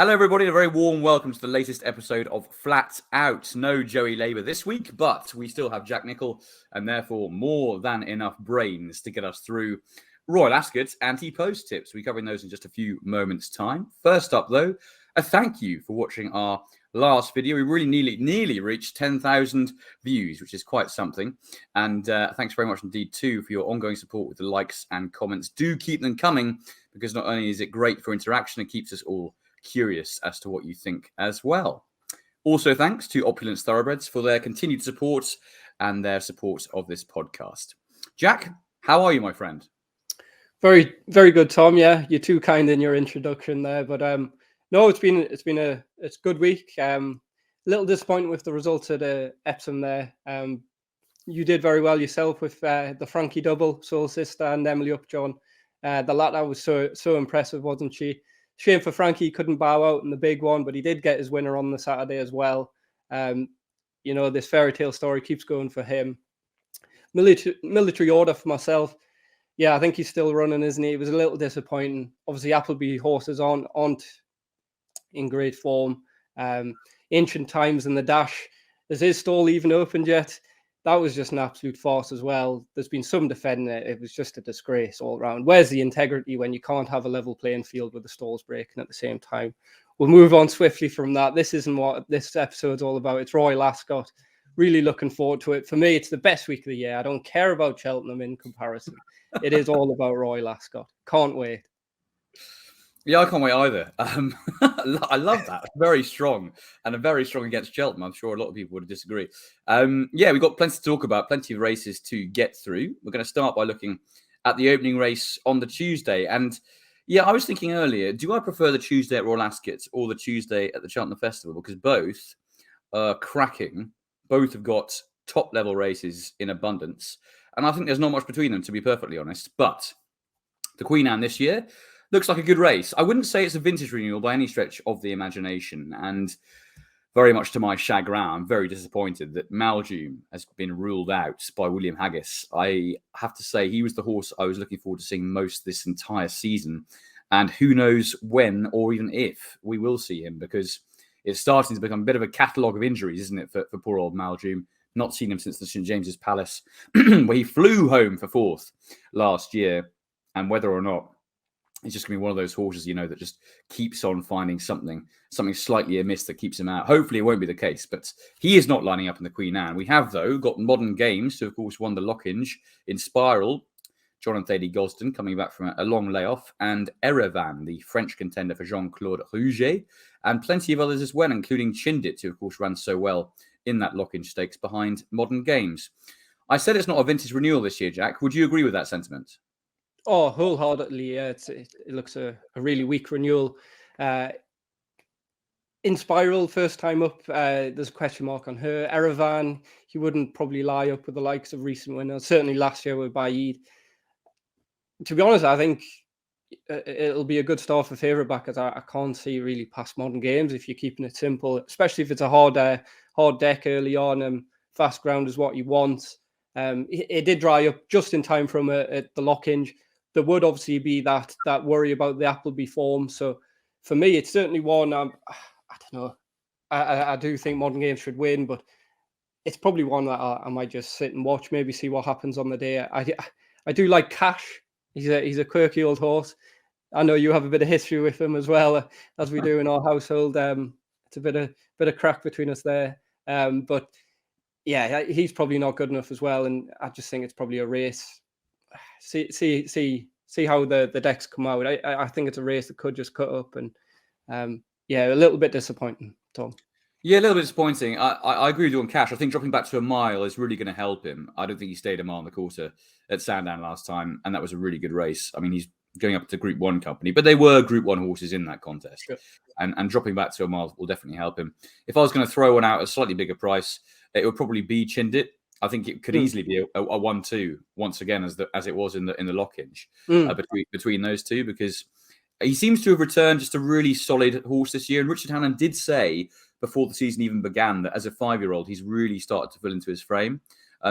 Hello, everybody, and a very warm welcome to the latest episode of Flat Out. No Joey Labour this week, but we still have Jack Nicol, and therefore more than enough brains to get us through Royal Ascot's ANTE-POST tips. We'll be covering those in just a few moments' time. First up, though, a thank you for watching our last video. We really nearly reached 10,000 views, which is quite something. And thanks very much indeed, too, for your ongoing support with the likes and comments. Do keep them coming, because not only is it great for interaction, it keeps us all curious as to what you think as well. Also, thanks to Opulence Thoroughbreds for their continued support and their support of this podcast. Jack, how are you, my friend? Very, very good, Tom. Yeah, you're too kind in your introduction there, but no, it's been a good week. A little disappointing with the results at Epsom there. You did very well yourself with the Frankie double, Soul Sister and Emily Upjohn. The latter was so impressive, wasn't she? Shame for Frankie, couldn't bow out in the big one, but he did get his winner on the Saturday as well. This fairy tale story keeps going for him. Military order for myself. Yeah, I think he's still running, isn't he? It was a little disappointing. Obviously, Appleby horses aren't in great form. Ancient Times in the dash. Is his stall even opened yet? That was just an absolute farce as well. There's been some defending it. It was just a disgrace all around. Where's the integrity when you can't have a level playing field with the stalls breaking at the same time? We'll move on swiftly from that. This isn't what this episode's all about. It's Royal Ascot. Really looking forward to it. For me, it's the best week of the year. I don't care about Cheltenham in comparison. It is all about Royal Ascot. Can't wait. Yeah, I can't wait either. I love that. Very strong, and a very strong against Cheltenham. I'm sure a lot of people would disagree. We've got plenty to talk about, plenty of races to get through. We're going to start by looking at the opening race on the Tuesday. And yeah, I was thinking earlier, do I prefer the Tuesday at Royal Ascot or the Tuesday at the Cheltenham Festival? Because both are cracking. Both have got top-level races in abundance. And I think there's not much between them, to be perfectly honest. But the Queen Anne this year looks like a good race. I wouldn't say it's a vintage renewal by any stretch of the imagination. And very much to my chagrin, I'm very disappointed that Maljoom has been ruled out by William Haggis. I have to say he was the horse I was looking forward to seeing most this entire season. And who knows when or even if we will see him, because it's starting to become a bit of a catalogue of injuries, isn't it, for poor old Maljoom? Not seen him since the St James's Palace, where he flew home for fourth last year. And whether or not it's just going to be one of those horses, that just keeps on finding something slightly amiss that keeps him out. Hopefully it won't be the case, but he is not lining up in the Queen Anne. We have, though, got Modern Games, who, of course, won the Lockinge in Spiral. John and Thady Gosden coming back from a long layoff. And Erevan, the French contender for Jean-Claude Rouget. And plenty of others as well, including Chindit, who, of course, ran so well in that Lockinge Stakes behind Modern Games. I said it's not a vintage renewal this year, Jack. Would you agree with that sentiment? Oh, wholeheartedly, yeah. It looks a really weak renewal. In Spiral, first time up, there's a question mark on her. Erevan, he wouldn't probably lie up with the likes of recent winners. Certainly last year with Baid. To be honest, I think it'll be a good start for favourite backers. I can't see really past Modern Games if you're keeping it simple, especially if it's a hard deck early on. Fast ground is what you want. It did dry up just in time from at the Lockinge. There would obviously be that worry about the Appleby form. So for me, it's certainly one. I don't know. I do think Modern Games should win, but it's probably one that I might just sit and watch, maybe see what happens on the day. I do like Cash. He's a quirky old horse. I know you have a bit of history with him as well, as we do in our household. It's a bit of crack between us there. But yeah, he's probably not good enough as well. And I just think it's probably a race. See how the decks come out. I think it's a race that could just cut up, and a little bit disappointing, Tom. Yeah, a little bit disappointing. I agree with you on Cash. I think dropping back to a mile is really going to help him. I don't think he stayed a mile and a quarter at Sandown last time, and that was a really good race. I mean, he's going up to Group 1 company, but they were Group 1 horses in that contest. Sure. And dropping back to a mile will definitely help him. If I was going to throw one out at a slightly bigger price, it would probably be Chindit. I think it could easily be a 1-2 once again, as it was in the Lockinge between those two, because he seems to have returned just a really solid horse this year. And Richard Hannon did say before the season even began that as a 5-year-old, he's really started to fill into his frame.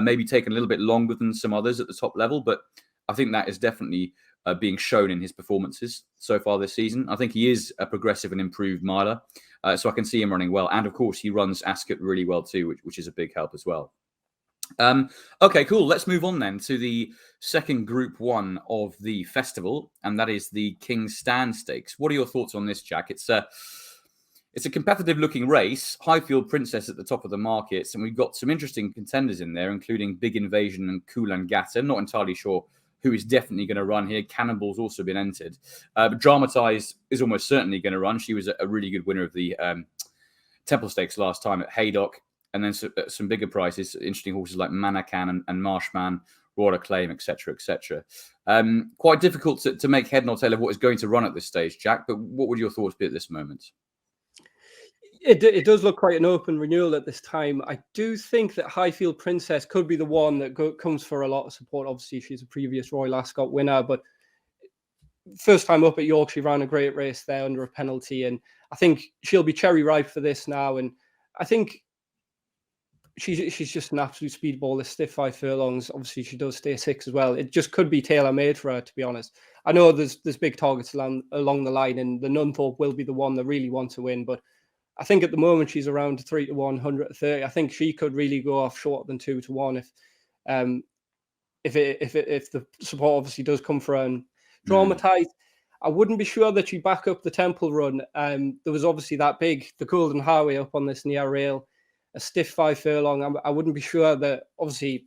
Maybe taken a little bit longer than some others at the top level, but I think that is definitely being shown in his performances so far this season. I think he is a progressive and improved miler, so I can see him running well. And of course, he runs Ascot really well too, which is a big help as well. Okay, cool. Let's move on then to the second Group 1 of the festival, and that is the King's Stand Stakes. What are your thoughts on this, Jack? It's a competitive-looking race. Highfield Princess at the top of the markets, and we've got some interesting contenders in there, including Big Invasion and Coolangatta. Not entirely sure who is definitely going to run here. Cannonball's also been entered. But Dramatise is almost certainly going to run. She was a really good winner of the Temple Stakes last time at Haydock. And then some bigger prices, interesting horses like Manakan and Marshman, Royal Acclaim, etc., etc. Quite difficult to make head nor tail of what is going to run at this stage, Jack. But what would your thoughts be at this moment? It does look quite an open renewal at this time. I do think that Highfield Princess could be the one that comes for a lot of support. Obviously, she's a previous Royal Ascot winner, but first time up at York, she ran a great race there under a penalty, and I think she'll be cherry ripe for this now. And I think she's just an absolute speedball. This stiff 5 furlongs. Obviously, she does stay 6 as well. It just could be tailor made for her, to be honest. I know there's big targets along the line, and the Nunthorpe will be the one that really wants to win. But I think at the moment she's around 3-1, 130. I think she could really go off shorter than 2-1 if the support obviously does come for her. And Dramatise, I wouldn't be sure that she'd back up the Temple run. There was obviously the Golden Highway up on this near rail. A stiff 5 furlong. I wouldn't be sure that obviously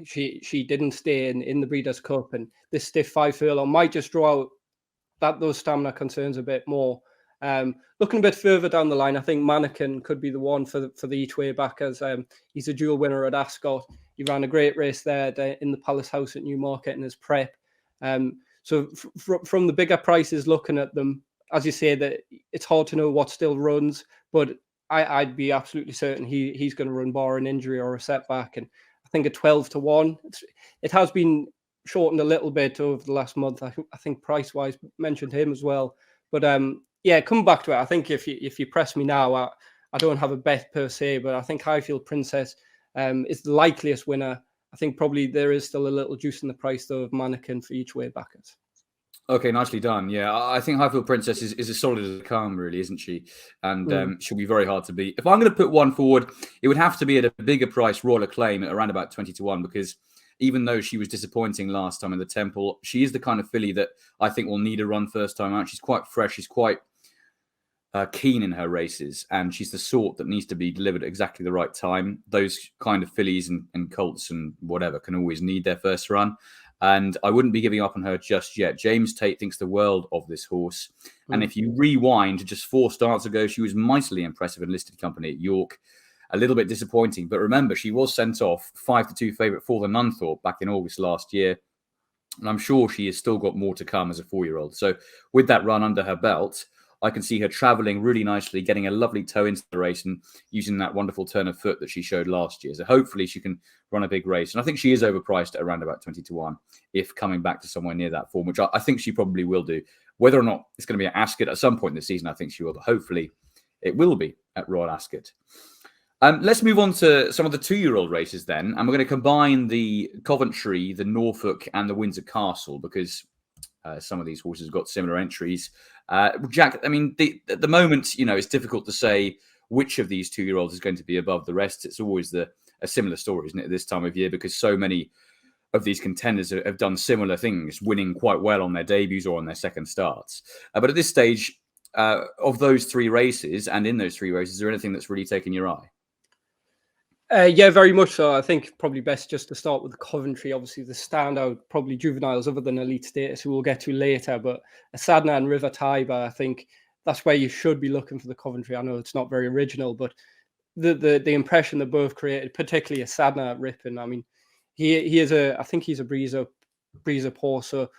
she didn't stay in the Breeders' Cup, and this stiff 5 furlong might just draw out those stamina concerns a bit more. Looking a bit further down the line, I think Mannequin could be the one for the each way back, as he's a dual winner at Ascot. He ran a great race there in the Palace House at Newmarket in his prep. So from the bigger prices, looking at them, as you say, that it's hard to know what still runs, but I'd be absolutely certain he's going to run bar an injury or a setback. And I think at 12-1, it has been shortened a little bit over the last month. I think price-wise mentioned him as well. But yeah, come back to it. I think if you press me now, I don't have a bet per se, but I think Highfield Princess is the likeliest winner. I think probably there is still a little juice in the price, though, of Mannequin for each way backers. Okay, nicely done. Yeah, I think Highfield Princess is as solid as a calm, really, isn't she? And she'll be very hard to beat. If I'm going to put one forward, it would have to be at a bigger price, Royal Acclaim, at around about 20-1, because even though she was disappointing last time in the Temple, she is the kind of filly that I think will need a run first time out. She's quite fresh. She's quite keen in her races, and she's the sort that needs to be delivered at exactly the right time. Those kind of fillies and colts and whatever can always need their first run. And I wouldn't be giving up on her just yet. James Tate thinks the world of this horse. And if you rewind to just 4 starts ago, she was mightily impressive in listed company at York. A little bit disappointing. But remember, she was sent off 5-2 favourite for the Nunthorpe back in August last year. And I'm sure she has still got more to come as a 4-year-old. So with that run under her belt, I can see her travelling really nicely, getting a lovely toe into the race and using that wonderful turn of foot that she showed last year. So hopefully she can run a big race. And I think she is overpriced at around about 20-1 if coming back to somewhere near that form, which I think she probably will do. Whether or not it's going to be at Ascot at some point this season, I think she will. But hopefully it will be at Royal Ascot. Let's move on to some of the 2-year-old races then. And we're going to combine the Coventry, the Norfolk and the Windsor Castle because some of these horses have got similar entries. Jack, I mean, at the moment, it's difficult to say which of these 2-year-olds is going to be above the rest. It's always a similar story, isn't it, at this time of year, because so many of these contenders have done similar things, winning quite well on their debuts or on their second starts. But at this stage, of those 3 races, and in those 3 races, is there anything that's really taken your eye? Yeah, very much so. I think probably best just to start with the Coventry. Obviously, the standout, probably juveniles other than elite status, who we'll get to later. But Sadna and River Tiber, I think that's where you should be looking for the Coventry. I know it's not very original, but the impression that both created, particularly Sadna at Ripon. I mean, I think he's a breezer horse. So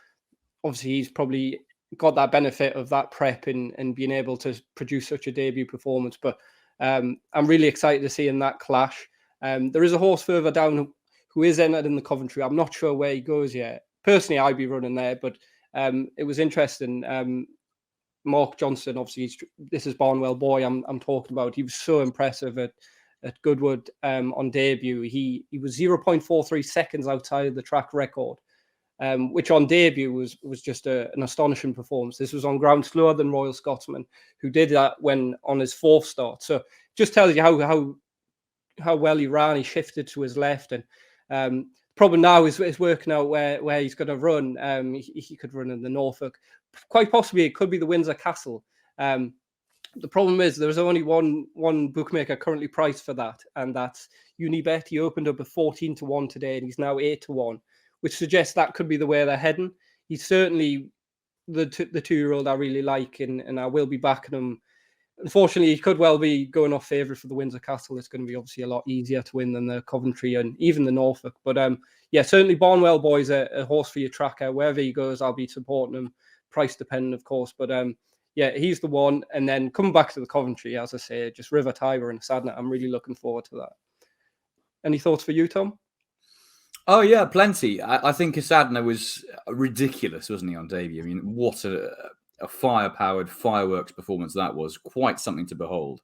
obviously, he's probably got that benefit of that prep and being able to produce such a debut performance. But I'm really excited to see in that clash. There is a horse further down who is entered in the Coventry. I'm not sure where he goes yet. Personally, I'd be running there, but it was interesting. Mark Johnson, obviously, this is Barnwell Boy I'm talking about. He was so impressive at Goodwood on debut. He was 0.43 seconds outside of the track record. which on debut was just an astonishing performance. This was on ground slower than Royal Scotsman, who did that when on his 4th start. So just tells you how well he ran. He shifted to his left, and problem now is working out where he's going to run. He could run in the Norfolk. Quite possibly it could be the Windsor Castle. The problem is there's only one bookmaker currently priced for that, and that's Unibet. He opened up at 14-1 today, and he's now 8-1, which suggests that could be the way they're heading. He's certainly the 2-year-old I really like, and I will be backing him. Unfortunately, he could well be going off favourite for the Windsor Castle. It's going to be obviously a lot easier to win than the Coventry and even the Norfolk. But yeah, certainly Barnwell Boy's a horse for your tracker. Wherever he goes, I'll be supporting him. Price dependent, of course. But yeah, he's the one. And then coming back to the Coventry, as I say, just River Tiber and Sadner. I'm really looking forward to that. Any thoughts for you, Tom? Oh yeah, plenty. I think Sadner was ridiculous, wasn't he, on debut? I mean, what a fire-powered fireworks performance that was. Quite something to behold.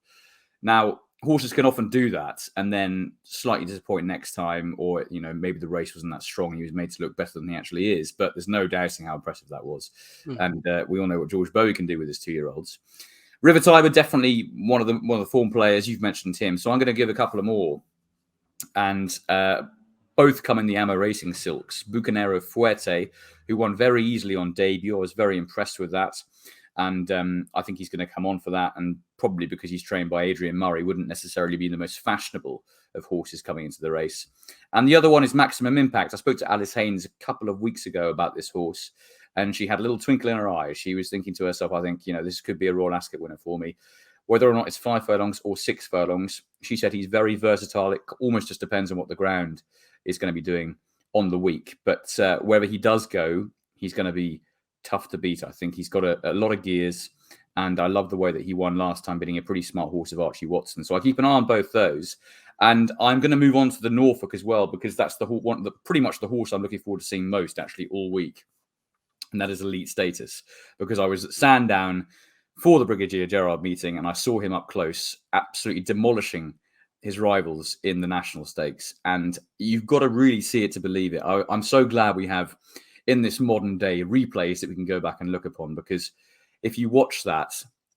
Now, horses can often do that and then slightly disappoint next time, or maybe the race wasn't that strong and he was made to look better than he actually is. But there's no doubting how impressive that was. And we all know what George Bowie can do with his 2-year-olds. River Tiber, definitely one of the form players. You've mentioned him, so I'm going to give a couple of more. And both come in the Ama Racing silks. Bucanero Fuerte, who won very easily on debut. I was very impressed with that. And I think he's going to come on for that. And probably because he's trained by Adrian Murray, wouldn't necessarily be the most fashionable of horses coming into the race. And the other one is Maximum Impact. I spoke to Alice Haynes a couple of weeks ago about this horse, and she had a little twinkle in her eye. She was thinking to herself, I think, this could be a Royal Ascot winner for me. Whether or not it's 5 furlongs or 6 furlongs, she said he's very versatile. It almost just depends on what the ground is going to be doing on the week. But wherever he does go, he's going to be tough to beat. I think he's got a lot of gears, and I love the way that he won last time, beating a pretty smart horse of Archie Watson. So I keep an eye on both those. And I'm going to move on to the Norfolk as well, because that's pretty much the horse I'm looking forward to seeing most actually all week. And that is Elite Status, because I was at Sandown for the Brigadier Gerard meeting, and I saw him up close, absolutely demolishing his rivals in the National Stakes. And you've got to really see it to believe it. I'm so glad we have, in this modern day, replays that we can go back and look upon, because if you watch that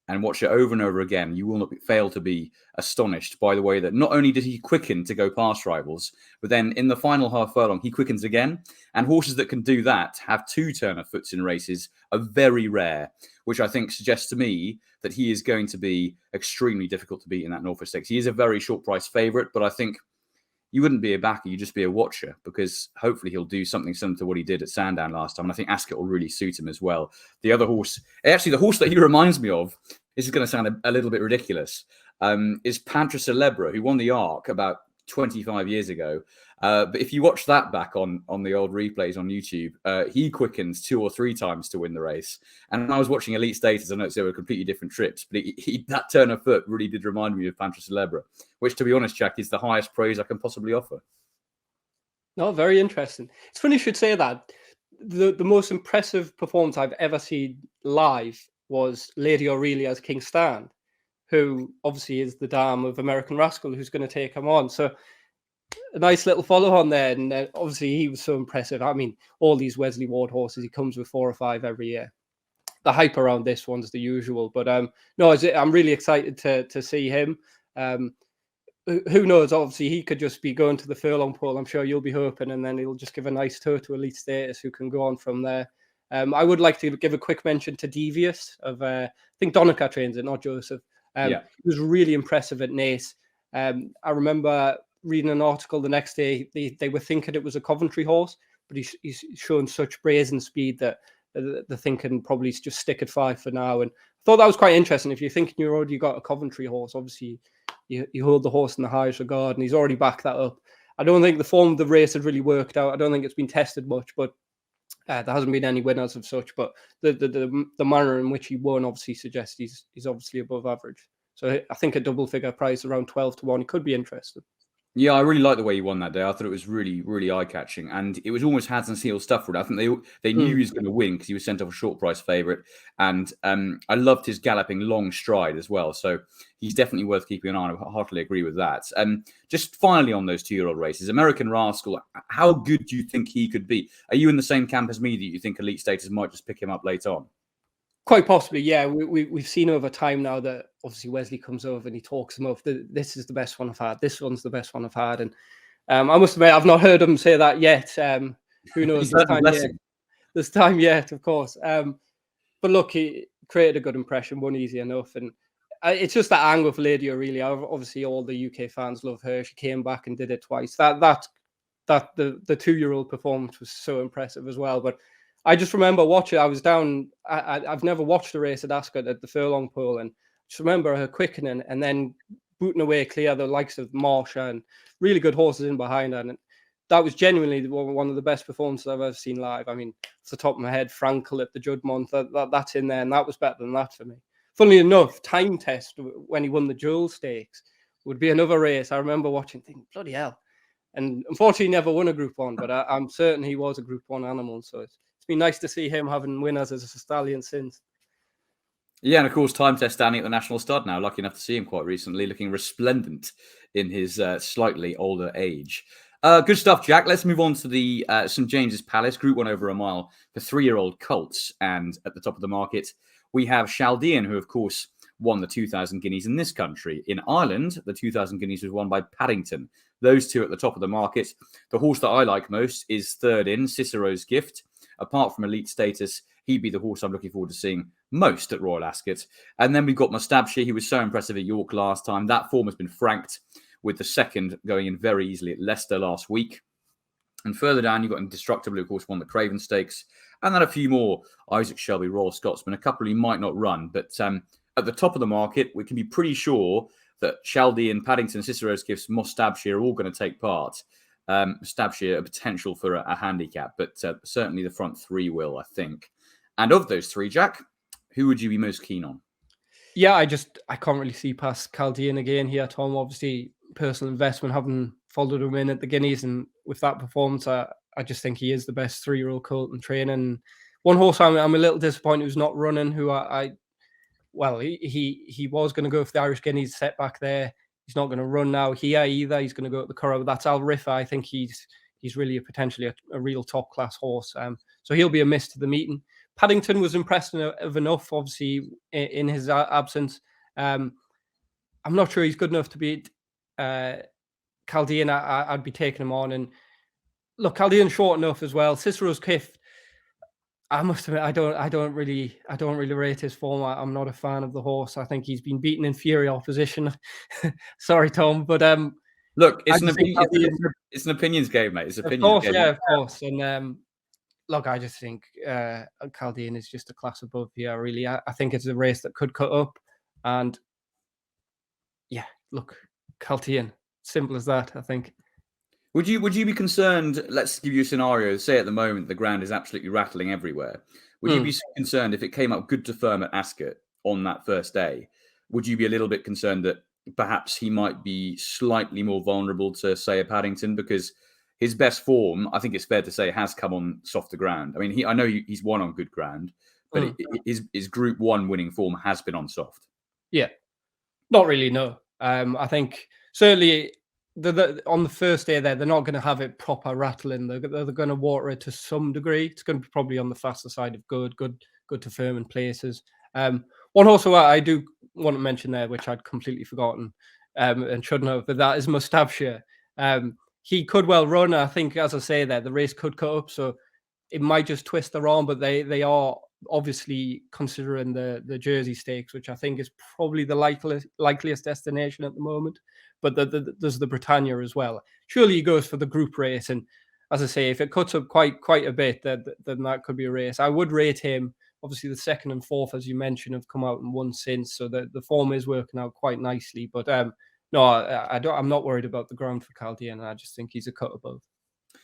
and watch it over and over again, you will not fail to be astonished by the way that not only did he quicken to go past rivals, but then in the final half furlong, he quickens again. And horses that can do that, have 2 turn of foots in races, are very rare, which I think suggests to me that he is going to be extremely difficult to beat in that Norfolk Stakes. He is a very short price favourite, but I think you wouldn't be a backer, you'd just be a watcher, because hopefully he'll do something similar to what he did at Sandown last time. And I think Ascot will really suit him as well. The other horse, actually the horse that he reminds me of, this is going to sound a little bit ridiculous, is Pantra Celebra, who won the Arc about 25 years ago. But if you watch that back on the old replays on YouTube, he quickens 2 or 3 times to win the race. And when I was watching Elite Status, I noticed they were completely different trips, but that turn of foot really did remind me of Pantra Celebra, which, to be honest, Jack, is the highest praise I can possibly offer. No, very interesting. It's funny you should say that. The most impressive performance I've ever seen live was Lady Aurelia's King Stand, who obviously is the dam of American Rascal, who's going to take him on. So a nice little follow on there. And obviously he was so impressive. I mean, all these Wesley Ward horses, he comes with 4 or 5 every year. The hype around this one's the usual. But no, I'm really excited to see him. Who knows? Obviously, he could just be going to the furlong pole. I'm sure you'll be hoping, and then he'll just give a nice tour to Elite Status, who can go on from there. I would like to give a quick mention to Devious of, I think Donica trains it, not Joseph. He was really impressive at Naas. I remember reading an article the next day. They were thinking it was a Coventry horse, but he's shown such brazen speed that they're thinking probably just stick at 5 for now. And I thought that was quite interesting. If you're thinking you've already got a Coventry horse, obviously you hold the horse in the highest regard, and he's already backed that up. I don't think the form of the race had really worked out. I don't think it's been tested much, but there hasn't been any winners of such. But the manner in which he won obviously suggests he's obviously above average. So I think a double figure price around 12-1, it could be interesting. Yeah, I really liked the way he won that day. I thought it was really, really eye-catching, and it was almost hands and seal stuff for it. I think they knew he was going to win because he was sent off a short price favourite, and I loved his galloping long stride as well. So he's definitely worth keeping an eye on. I heartily agree with that. Just finally on those 2-year-old races, American Rascal, how good do you think he could be? Are you in the same camp as me that you think Elite Status might just pick him up late on? Quite possibly, yeah. We've seen over time now that obviously Wesley comes over and he talks him up. This is the best one I've had. This one's the best one I've had. And I must admit, I've not heard him say that yet. Who knows? There's time yet, of course. But look, he created a good impression, won easy enough. And it's just that angle for Lydia, really. Obviously, all the UK fans love her. She came back and did it twice. The 2-year-old performance was so impressive as well. But I just remember watching. I was down. I've never watched a race at Ascot at the furlong pool, and just remember her quickening and then booting away clear the likes of Marsha and really good horses in behind her. And that was genuinely one of the best performances I've ever seen live. I mean, off the top of my head, Frankel at the Juddmonth, that's in there, and that was better than that for me. Funnily enough, Time Test when he won the Jubilee Stakes would be another race. I remember watching, thinking, bloody hell. And unfortunately, he never won a Group 1, but I'm certain he was a Group 1 animal. So it's been nice to see him having winners as a stallion since. Yeah, and of course, Time Test standing at the National Stud now. Lucky enough to see him quite recently, looking resplendent in his slightly older age. Good stuff, Jack. Let's move on to the St James's Palace Group 1 over a mile for 3-year-old colts. And at the top of the market, we have Chaldean, who, of course, won the 2,000 guineas in this country. In Ireland, the 2,000 guineas was won by Paddington. Those two at the top of the market. The horse that I like most is third in, Cicero's Gift. Apart from Elite Status, he'd be the horse I'm looking forward to seeing most at Royal Ascot. And then we've got Mustabshir, who was so impressive at York last time. That form has been franked, with the second going in very easily at Leicester last week. And further down, you've got Indestructible, who, of course, won the Craven Stakes. And then a few more, Isaac Shelby, Royal Scotsman, a couple who might not run. But at the top of the market, we can be pretty sure that Chaldean, Paddington, Cicero's Gifts, Mustabshir are all going to take part. Mustabshir, a potential for a handicap, but certainly the front three will, I think. And of those three, Jack, who would you be most keen on? Yeah, I can't really see past Chaldean again here, Tom. Obviously, personal investment, having followed him in at the Guineas, and with that performance, I just think he is the best 3-year-old colt in training. One horse I'm a little disappointed who's not running, who he was going to go for the Irish Guineas setback there. He's not going to run now here either. He's going to go at the Curragh. That's Al Rifa. I think he's really potentially a real top class horse. So he'll be a miss to the meeting. Paddington was impressive enough, obviously, in his absence. I'm not sure he's good enough to beat Chaldean. I'd be taking him on. And look, Chaldean's short enough as well. Cicero's Gift, I must admit, I don't really rate his form. I'm not a fan of the horse. I think he's been beaten in inferior opposition. Sorry, Tom, but look, it's an opinions game, mate. It's opinions. Of course, game. yeah, of course. And look, I just think Chaldean is just a class above here. Really, I think it's a race that could cut up, and yeah, look, Chaldean, simple as that. I think. Would you be concerned? Let's give you a scenario. Say at the moment the ground is absolutely rattling everywhere. Would you be concerned if it came up good to firm at Ascot on that first day? Would you be a little bit concerned that perhaps he might be slightly more vulnerable to, say, a Paddington, because his best form, I think it's fair to say, has come on softer ground. I mean, I know he's won on good ground, but his Group 1 winning form has been on soft. Yeah, not really. No, I think certainly. On the first day there, they're not going to have it proper rattling. They're going to water it to some degree. It's going to be probably on the faster side of good to firm in places. One horse I do want to mention there, which I'd completely forgotten and shouldn't have, but that is Mustabshir. He could well run. I think, as I say there, the race could cut up, so it might just twist the arm, but they are obviously considering the Jersey Stakes, which I think is probably the likeliest destination at the moment. But there's the Britannia as well. Surely he goes for the group race, and as I say, if it cuts up quite a bit, then that could be a race. I would rate him. Obviously, the second and fourth, as you mentioned, have come out and won since, so the form is working out quite nicely. But no, I'm not worried about the ground for Chaldean. I just think he's a cut above.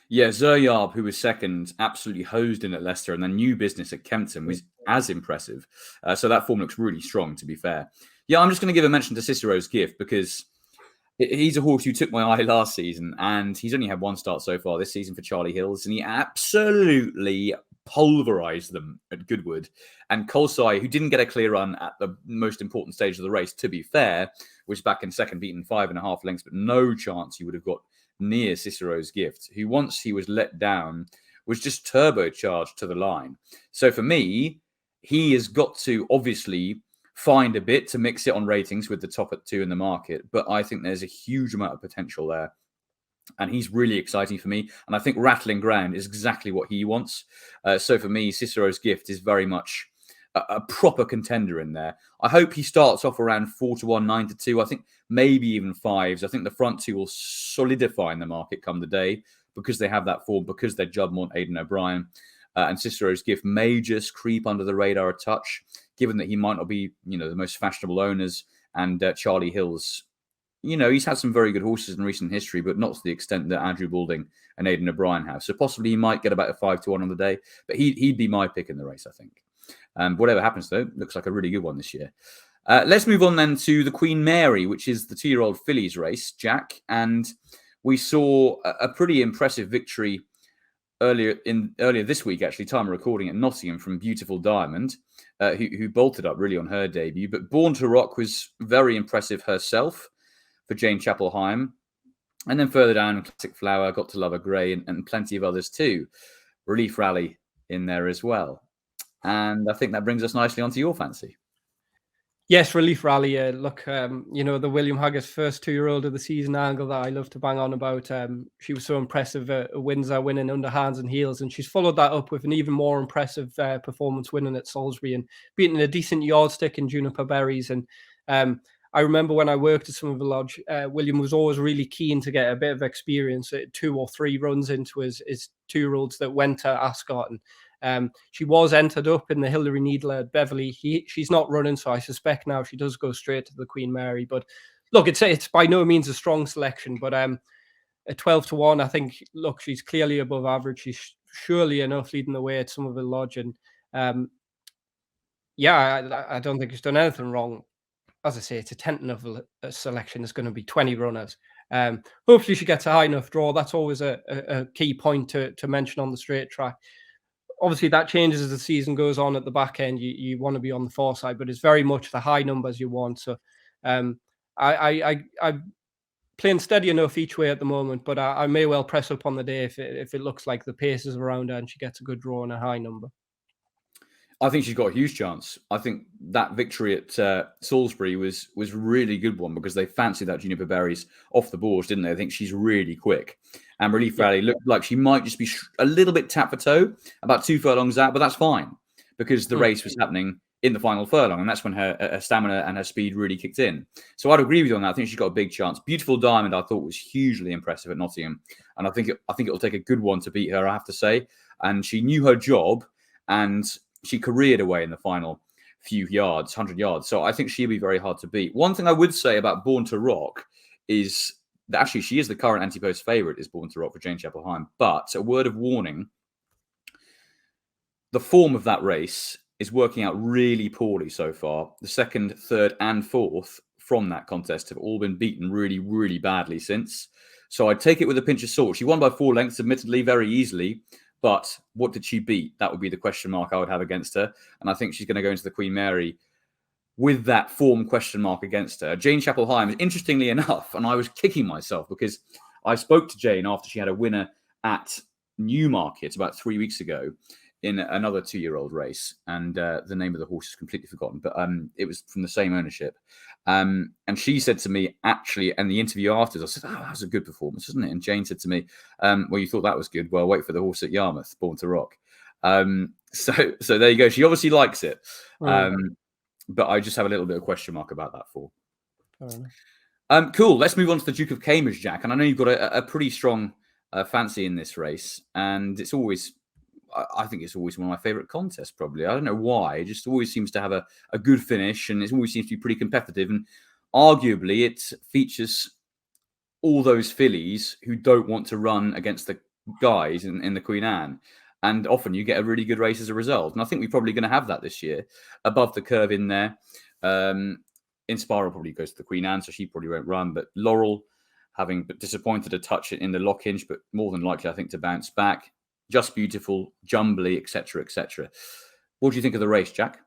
Yeah, Zeryab, who was second, absolutely hosed in at Leicester, and then New Business at Kempton was as impressive. So that form looks really strong, to be fair. Yeah, I'm just going to give a mention to Cicero's Gift, because He's a horse who took my eye last season, and he's only had one start so far this season for Charlie Hills, and he absolutely pulverised them at Goodwood. And Kolsai, who didn't get a clear run at the most important stage of the race, to be fair, was back in second, beaten 5.5 lengths, but no chance he would have got near Cicero's Gift, who once he was let down was just turbocharged to the line. So for me, he has got to obviously find a bit to mix it on ratings with the top at 2 in the market. But I think there's a huge amount of potential there. And he's really exciting for me. And I think Rattling Ground is exactly what he wants. So for me, Cicero's Gift is very much a proper contender in there. I hope he starts off around 4-1, 9-2. I think maybe even 5s. I think the front 2 will solidify in the market come the day because they have that form, because they're Juddmonte, Aidan O'Brien. And Cicero's Gift may just creep under the radar a touch, given that he might not be, the most fashionable owners. And Charlie Hills, he's had some very good horses in recent history, but not to the extent that Andrew Balding and Aidan O'Brien have. So possibly he might get about a 5-1 on the day, but he'd be my pick in the race, I think. Whatever happens, though, looks like a really good one this year. Let's move on then to the Queen Mary, which is the 2-year-old fillies race, Jack. And we saw a pretty impressive victory earlier this week, actually, time of recording at Nottingham from Beautiful Diamond, who bolted up really on her debut. But Born to Rock was very impressive herself for Jane Chapel-Hyam. And then further down, Classic Flower, Got to Love a Grey, and plenty of others too. Relief Rally in there as well. And I think that brings us nicely onto your fancy. Yes, Relief Rally. Look, the William Haggas first 2-year-old of the season angle that I love to bang on about. She was so impressive at Windsor, winning under hands and heels, and she's followed that up with an even more impressive performance, winning at Salisbury and beating a decent yardstick in Juniper Berries. And I remember when I worked at some of the lodge, William was always really keen to get a bit of experience at 2 or 3 runs into his 2-year-olds that went to Ascot. And she was entered up in the Hillary Needler at Beverley. She's not running, so I suspect now she does go straight to the Queen Mary. But look, it's by no means a strong selection. But at 12-1, I think, look, she's clearly above average. She's surely enough leading the way at some of the lodge. And I don't think she's done anything wrong. As I say, it's a tentative selection. There's going to be 20 runners. Hopefully she gets a high enough draw. That's always a key point to mention on the straight track. Obviously, that changes as the season goes on at the back end. You want to be on the far side, but it's very much the high numbers you want. So I'm playing steady enough each way at the moment, but I may well press up on the day if it looks like the pace is around her and she gets a good draw and a high number. I think she's got a huge chance. I think that victory at Salisbury was a really good one because they fancied that Juniper Berries off the boards, didn't they? I think she's really quick. And Relief Rally looked like she might just be a little bit tap for toe, about 2 furlongs out, but that's fine because the race was happening in the final furlong, and that's when her stamina and her speed really kicked in. So I'd agree with you on that. I think she's got a big chance. Beautiful Diamond, I thought, was hugely impressive at Nottingham, and I think it'll take a good one to beat her, I have to say. And she knew her job, and she careered away in the final few yards, 100 yards. So I think she'll be very hard to beat. One thing I would say about Born to Rock is that actually she is the current ANTE-POST favourite, is Born to Rock for Jane Chapel-Hyam. But a word of warning, the form of that race is working out really poorly so far. The 2nd, 3rd and 4th from that contest have all been beaten really, really badly since. So I'd take it with a pinch of salt. She won by 4 lengths, admittedly, very easily. But what did she beat? That would be the question mark I would have against her. And I think she's going to go into the Queen Mary with that form question mark against her. Jane Chapel-Hyam, interestingly enough, and I was kicking myself because I spoke to Jane after she had a winner at Newmarket about 3 weeks ago in another 2-year-old race. And the name of the horse is completely forgotten, but it was from the same ownership. And she said to me, actually, and the interview afterwards, I said, that was a good performance, isn't it? And Jane said to me, well, you thought that was good. Well, wait for the horse at Yarmouth, Born to Rock. So there you go. She obviously likes it. But I just have a little bit of question mark about that form. Cool. Let's move on to the Duke of Cambridge, Jack. And I know you've got a pretty strong fancy in this race. And it's always, I think it's always one of my favourite contests, probably. I don't know why. It just always seems to have a good finish, and it always seems to be pretty competitive. And arguably, it features all those fillies who don't want to run against the guys in the Queen Anne. And often you get a really good race as a result. And I think we're probably going to have that this year. Above the Curve in there. Inspiral probably goes to the Queen Anne, so she probably won't run. But Laurel, having disappointed a touch in the Lock-Hinge, but more than likely, I think, to bounce back. Just Beautiful, Jumbly, etc., etc. What do you think of the race, Jack?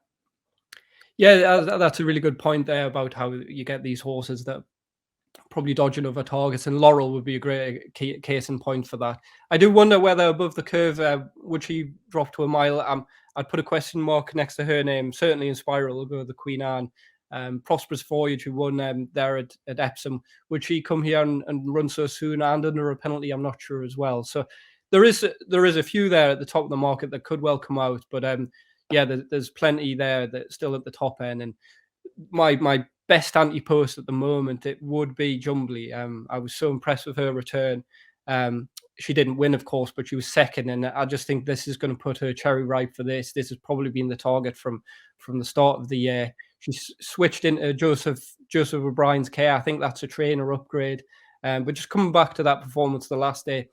Yeah, that's a really good point there about how you get these horses that probably dodging other targets, and Laurel would be a great case in point for that. I do wonder whether above the curve, would she drop to a mile? I'd put a question mark next to her name. Certainly Inspiral will go the Queen Anne. Prosperous Voyage, who won there at Epsom, would she come here and run so soon and under a penalty? I'm not sure as well. So there is a few there at the top of the market that could well come out, but yeah, there's plenty there that's still at the top end. And my best anti-post at the moment, it would be Jumbly. I was so impressed with her return. She didn't win, of course, but she was second, and I just think this is going to put her cherry ripe for this. This has probably been the target from the start of the year. She switched into Joseph O'Brien's care. I think that's a trainer upgrade. But just coming back to that performance the last day,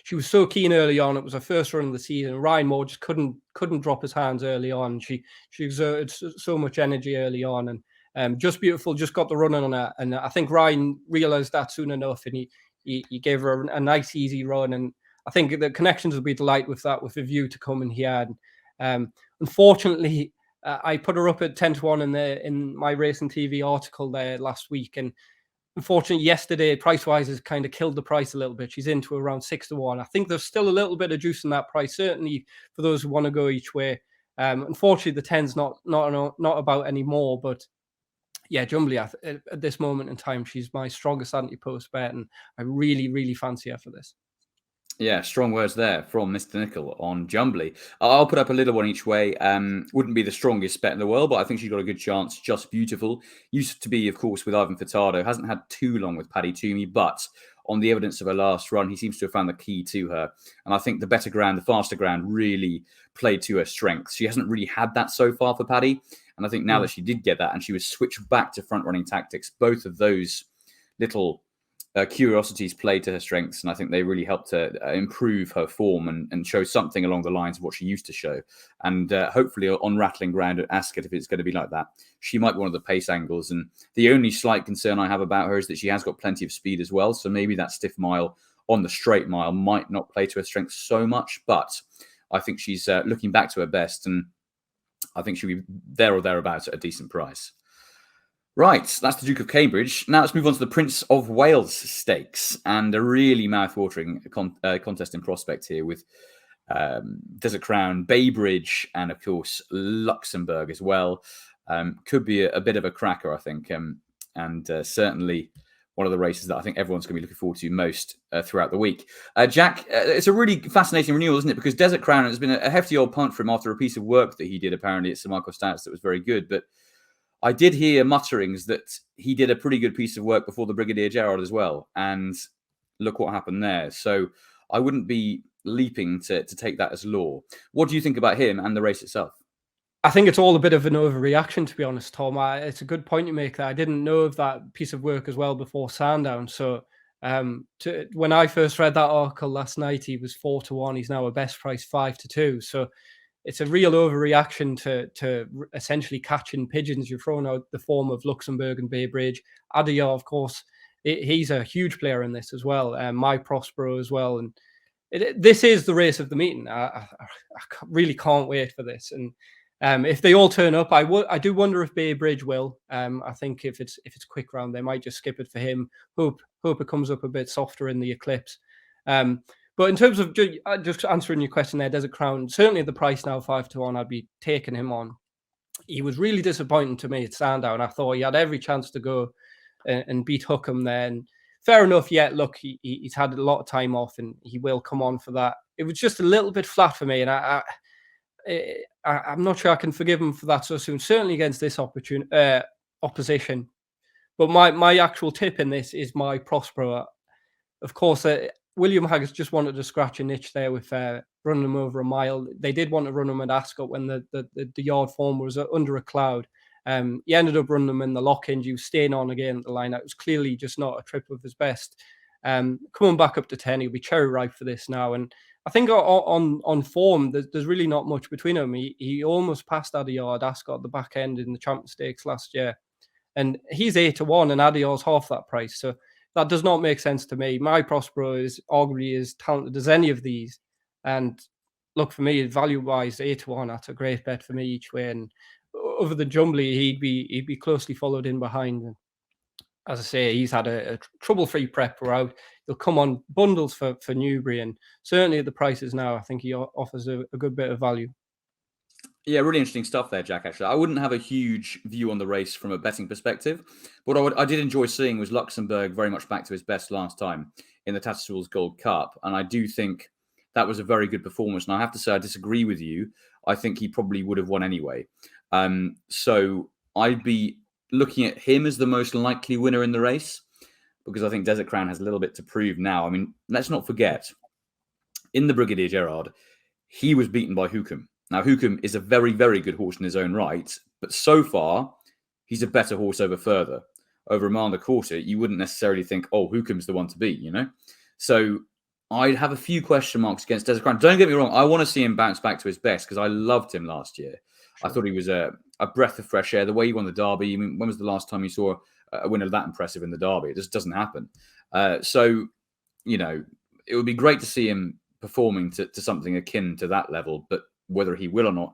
she was so keen early on. It was her first run of the season. Ryan Moore just couldn't drop his hands early on. She exerted so much energy early on, and Just Beautiful just got the run on her. And I think Ryan realised that soon enough, and he gave her a nice easy run. And I think the connections will be delighted with that, with a view to coming here. And unfortunately, I put her up at 10-1 in my Racing TV article there last week, and unfortunately, yesterday, price-wise, has kind of killed the price a little bit. She's into around 6-1. I think there's still a little bit of juice in that price, certainly for those who want to go each way. Unfortunately, the 10's not about anymore. But yeah, Jumbly, at this moment in time, she's my strongest anti-post bet, and I really, really fancy her for this. Yeah, strong words there from Mr. Nicol on Jumbly. I'll put up a little one each way. Wouldn't be the strongest bet in the world, but I think she's got a good chance. Just Beautiful. Used to be, of course, with Ivan Furtado. Hasn't had too long with Paddy Toomey, but on the evidence of her last run, he seems to have found the key to her. And I think the better ground, the faster ground, really played to her strengths. She hasn't really had that so far for Paddy. And I think now that she did get that and she was switched back to front-running tactics, both of those little curiosities played to her strengths, and I think they really helped her improve her form and show something along the lines of what she used to show. And hopefully on rattling ground at Ascot, if it's going to be like that, she might be one of the pace angles. And the only slight concern I have about her is that she has got plenty of speed as well. So maybe that stiff mile on the straight mile might not play to her strengths so much. But I think she's looking back to her best, and I think she'll be there or thereabouts at a decent price. Right, that's the Duke of Cambridge. Now let's move on to the Prince of Wales Stakes, and a really mouth-watering contest in prospect here with Desert Crown, Baybridge, and of course Luxembourg as well. Could be a bit of a cracker, I think, and certainly one of the races that I think everyone's going to be looking forward to most throughout the week. Jack, it's a really fascinating renewal, isn't it? Because Desert Crown has been a hefty old punt for him after a piece of work that he did apparently at Sir Michael Stats that was very good, but I did hear mutterings that he did a pretty good piece of work before the Brigadier Gerard as well. And look what happened there. So I wouldn't be leaping to take that as law. What do you think about him and the race itself? I think it's all a bit of an overreaction, to be honest, Tom. It's a good point you make that. I didn't know of that piece of work as well before Sandown. So when I first read that article last night, he was 4-1. He's now a best price 5-2. So it's a real overreaction to essentially catching pigeons. You're throwing out the form of Luxembourg and Baybridge. Adiyar, of course, he's a huge player in this as well. My Prospero as well. And this is the race of the meeting. I really can't wait for this. And if they all turn up, I do wonder if Baybridge will. I think if it's quick round, they might just skip it for him. Hope it comes up a bit softer in the Eclipse. But in terms of just answering your question there, Desert Crown, certainly at the price now, 5-1, I'd be taking him on. He was really disappointing to me at Sandown. I thought he had every chance to go and beat Hookham there. And fair enough, look, he's had a lot of time off and he will come on for that. It was just a little bit flat for me. And I'm not sure I can forgive him for that so soon, certainly against this opposition. But my actual tip in this is my Prospero. Of course, William Haggas just wanted to scratch a niche there with running him over a mile. They did want to run him at Ascot when the yard form was under a cloud. He ended up running him in the Lock-Hinge. He was staying on again at the line. It was clearly just not a trip of his best. Coming back up to 10, he'll be cherry ripe for this now. And I think on form, there's really not much between them. He almost passed Adiyar at Ascot at the back end in the Champions Stakes last year. and he's 8-1, and Adior's half that price. So that does not make sense to me. My Prospero is arguably as talented as any of these, and look, for me, value-wise, 8-1, that's a great bet for me each way. And over the Jubilee, he'd be closely followed in behind. And as I say, he's had a trouble-free prep route. He'll come on bundles for Newbury, and certainly at the prices now, I think he offers a good bit of value. Yeah, really interesting stuff there, Jack. Actually, I wouldn't have a huge view on the race from a betting perspective. What I did enjoy seeing was Luxembourg very much back to his best last time in the Tattersalls Gold Cup, and I do think that was a very good performance. And I have to say, I disagree with you. I think he probably would have won anyway. So I'd be looking at him as the most likely winner in the race, because I think Desert Crown has a little bit to prove now. I mean, let's not forget, in the Brigadier Gerard, he was beaten by Wokingham. Now, Wokingham is a very, very good horse in his own right, but so far, he's a better horse over Further. Over Amanda Quarter, you wouldn't necessarily think, oh, Wookingham's the one to beat, you know? So I'd have a few question marks against Desert Crown. Don't get me wrong, I want to see him bounce back to his best, because I loved him last year. Sure. I thought he was a breath of fresh air. The way he won the Derby, I mean, when was the last time you saw a winner that impressive in the Derby? It just doesn't happen. So, you know, it would be great to see him performing to something akin to that level, but whether he will or not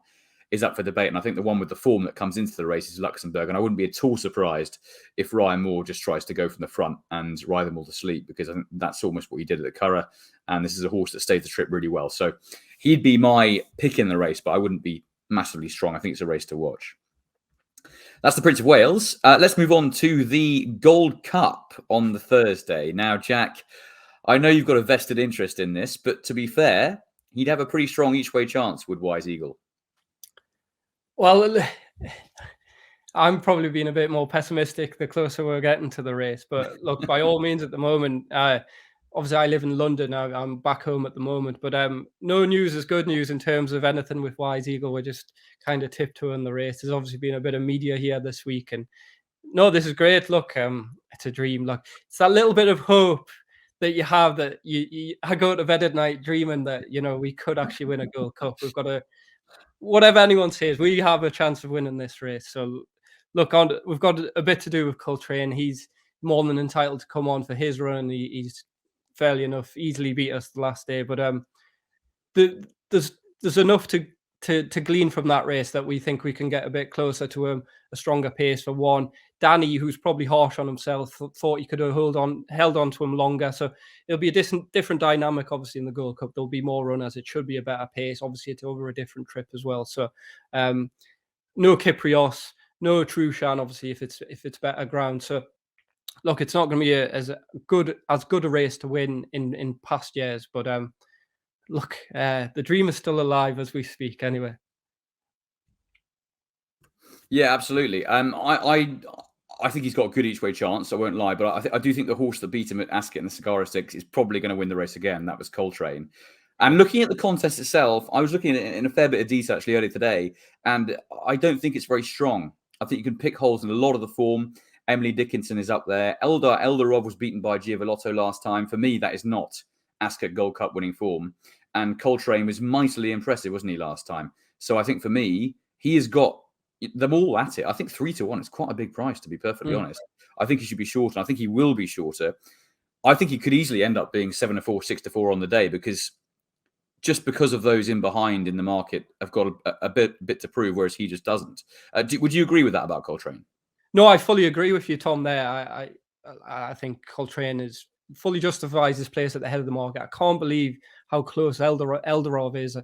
is up for debate. And I think the one with the form that comes into the race is Luxembourg. And I wouldn't be at all surprised if Ryan Moore just tries to go from the front and ride them all to sleep, because I think that's almost what he did at the Curragh. And this is a horse that stayed the trip really well. So he'd be my pick in the race, but I wouldn't be massively strong. I think it's a race to watch. That's the Prince of Wales. Let's move on to the Gold Cup on the Thursday. Now, Jack, I know you've got a vested interest in this, but to be fair, he'd have a pretty strong each-way chance, would Wise Eagle. Well, I'm probably being a bit more pessimistic the closer we're getting to the race. But look, by all means, at the moment, obviously I live in London. I'm back home at the moment. But no news is good news in terms of anything with Wise Eagle. We're just kind of tiptoeing the race. There's obviously been a bit of media here this week. And no, this is great. Look, it's a dream. Look, it's that little bit of hope that you have, that I go to bed at night dreaming that, you know, we could actually win a Gold Cup. We've got to, whatever anyone says, we have a chance of winning this race. So look, we've got a bit to do with Coltrane. He's more than entitled to come on for his run. He's fairly enough easily beat us the last day, but there's enough to glean from that race that we think we can get a bit closer to a stronger pace for one. Danny, who's probably harsh on himself, thought he could have held on to him longer. So it'll be a different dynamic, obviously, in the Gold Cup. There'll be more runners. It should be a better pace. Obviously, it's over a different trip as well. So no Kyprios, no Trushan, obviously, if it's better ground. So look, it's not going to be as good a race to win in past years. But look, the dream is still alive as we speak anyway. Yeah, absolutely. I think he's got a good each way chance. I won't lie, but I do think the horse that beat him at Ascot in the Cigar Stakes is probably going to win the race again. That was Coltrane. And looking at the contest itself, I was looking at it in a fair bit of detail actually earlier today, and I don't think it's very strong. I think you can pick holes in a lot of the form. Emily Dickinson is up there. Eldarov was beaten by Giavolotto last time. For me, that is not Ascot Gold Cup winning form. And Coltrane was mightily impressive, wasn't he, last time? So I think for me, he has got them all at it. I think 3-1 is quite a big price, to be perfectly honest. I think he should be shorter. I think he will be shorter. I think he could easily end up being 7-4, 6-4 on the day, because of those in behind in the market have got a bit to prove, whereas he just doesn't. Would you agree with that about Coltrane? No, I fully agree with you, Tom. There, I think Coltrane fully justifies his place at the head of the market. I can't believe how close Eldarov is.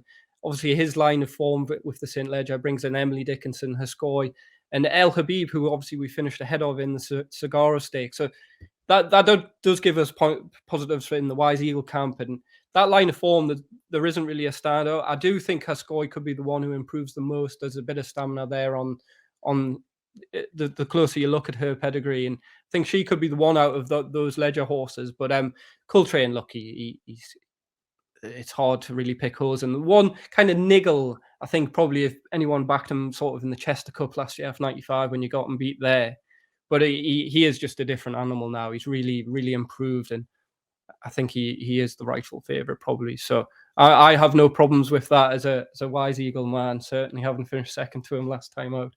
Obviously, his line of form with the St. Ledger brings in Emily Dickinson, Haskoy, and El Habib, who obviously we finished ahead of in the Cigar Stakes. So that does give us positives in the Wise Eagle camp. And that line of form, there isn't really a standout. I do think Haskoy could be the one who improves the most. There's a bit of stamina there on the closer you look at her pedigree, and I think she could be the one out of those Ledger horses. But Coltrane, look, it's hard to really pick holes. And the one kind of niggle, I think probably if anyone backed him sort of in the Chester Cup last year, F95, when you got him beat there. But he is just a different animal now. He's really, really improved, and I think he is the rightful favourite probably. So I have no problems with that as a Wise Eagle man. Certainly haven't finished second to him last time out.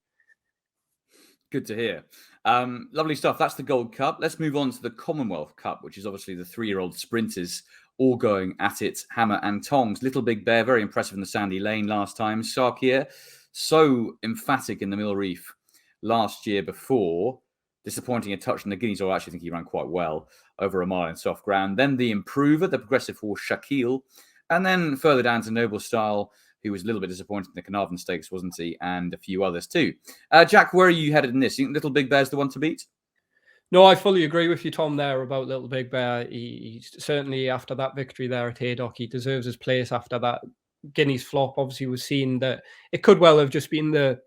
Good to hear. Lovely stuff. That's the Gold Cup. Let's move on to the Commonwealth Cup, which is obviously the 3-year-old sprinters all going at it, hammer and tongs. Little Big Bear, very impressive in the sandy lane last time. Sarkia, so emphatic in the Mill Reef last year before. Disappointing a touch in the Guineas, or I actually think he ran quite well over a mile in soft ground. Then the Improver, the progressive horse Shaquille. And then further down to Noble Style, who was a little bit disappointed in the Carnarvon Stakes, wasn't he? And a few others too. Jack, where are you headed in this? You think Little Big Bear's the one to beat? No, I fully agree with you, Tom, there about Little Big Bear. He certainly, after that victory there at Haydock, he deserves his place after that Guineas flop. Obviously, we've seen that it could well have just been the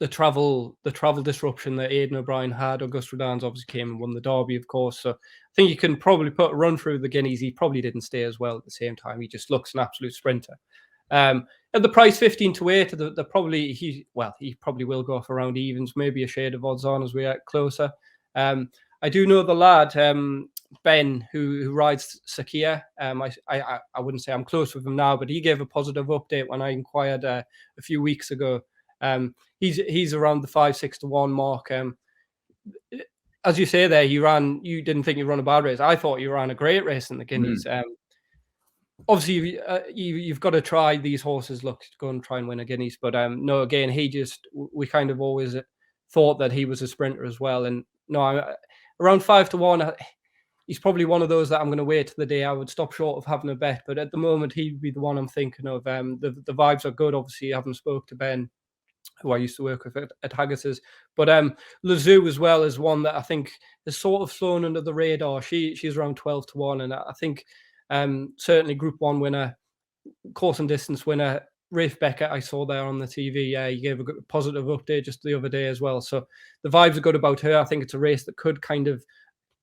travel disruption that Aidan O'Brien had. Auguste Rodin's obviously came and won the Derby, of course. So I think you can probably put a run through the Guineas. He probably didn't stay as well at the same time. He just looks an absolute sprinter. At the price 15-8, he probably will go off around evens, maybe a shade of odds on as we get closer. I do know the lad Ben who rides Sakia. I wouldn't say I'm close with him now, but he gave a positive update when I inquired a few weeks ago. He's around the 5-6 to 1 mark. As you say there, you didn't think he ran a bad race. I thought he ran a great race in the Guineas. Obviously, you've got to try these horses. Look, go and try and win a Guineas. But no, again, we kind of always thought that he was a sprinter as well. And no, around 5 to 1, he's probably one of those that I'm going to wait to the day I would stop short of having a bet. But at the moment, he'd be the one I'm thinking of. The vibes are good. Obviously, I haven't spoke to Ben, who I used to work with at Haggis's. But Lazoo as well is one that I think has sort of flown under the radar. She's around 12 to 1. And I think certainly Group 1 winner, course and distance winner, Rafe Beckett, I saw there on the TV. Yeah, he gave a good, positive update just the other day as well. So the vibes are good about her. I think it's a race that could kind of